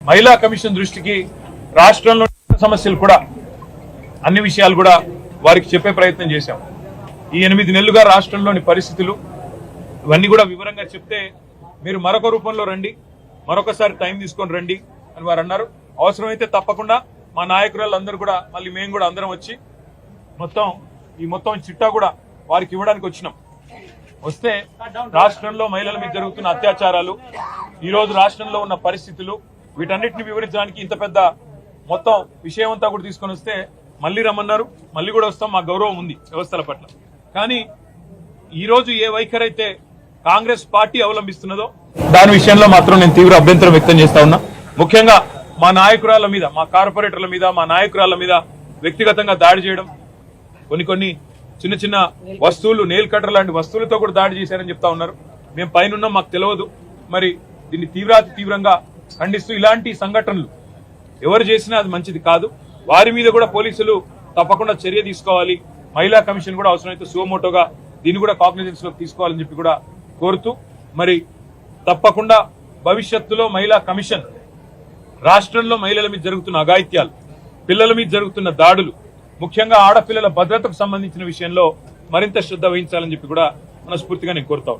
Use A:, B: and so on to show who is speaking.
A: మహిళా కమిషన్ దృష్టికి రాష్ట్రంలో సమస్యలు కూడా అన్ని విషయాలు కూడా వారికి చెప్పే ప్రయత్నం చేశాం. ఈ 8 నెలలుగా రాష్ట్రంలోని పరిస్థితులు ఇవన్నీ కూడా వివరంగా చెప్తే మీరు మరొక రూపంలో రండి, మరొకసారి టైం తీసుకొని రండి అని వారు అన్నారు. అవసరమైతే తప్పకుండా మా నాయకురాళ్ళందరూ కూడా మళ్ళీ మేము కూడా అందరం వచ్చి మొత్తం చిట్టా కూడా వారికి ఇవ్వడానికి వచ్చినాం. వస్తే రాష్ట్రంలో మహిళల మీద జరుగుతున్న అత్యాచారాలు, ఈ రోజు రాష్ట్రంలో ఉన్న పరిస్థితులు, వీటన్నిటిని వివరించడానికి ఇంత పెద్ద మొత్తం విషయం అంతా కూడా తీసుకొని వస్తే మళ్ళీ రమ్మన్నారు. మళ్ళీ కూడా వస్తాం, మా గౌరవం ఉంది వ్యవస్థల పట్ల. కానీ ఈ రోజు ఏ వైఖరి అయితే కాంగ్రెస్ పార్టీ అవలంబిస్తున్నదో దాని విషయంలో మాత్రం నేను తీవ్ర అభ్యంతరం వ్యక్తం చేస్తా ఉన్నా. ముఖ్యంగా మా నాయకురాళ్ల మీద, మా కార్పొరేటర్ల మీద, మా నాయకురాళ్ల మీద వ్యక్తిగతంగా దాడి చేయడం, కొన్ని చిన్న వస్తువులు, నెయిల్ కట్టర్ లాంటి వస్తువులతో కూడా దాడి చేశారని చెప్తా ఉన్నారు. మేము పైన మాకు తెలియదు. మరి దీన్ని తీవ్రంగా ఖండిస్తూ ఇలాంటి సంఘటనలు ఎవరు చేసినా అది మంచిది కాదు. వారి మీద కూడా పోలీసులు తప్పకుండా చర్య తీసుకోవాలి. మహిళా కమిషన్ కూడా అవసరమైతే సుమోటోగా దీన్ని కూడా కాగ్నిజెన్స్ లోకి తీసుకోవాలని చెప్పి కూడా కోరుతూ, మరి తప్పకుండా భవిష్యత్తులో మహిళా కమిషన్ రాష్ట్రంలో మహిళల మీద జరుగుతున్న అఘాయిత్యాలు, పిల్లల మీద జరుగుతున్న దాడులు, ముఖ్యంగా ఆడపిల్లల భద్రతకు సంబంధించిన విషయంలో మరింత శ్రద్ధ వహించాలని చెప్పి కూడా మనస్ఫూర్తిగా నేను కోరుతా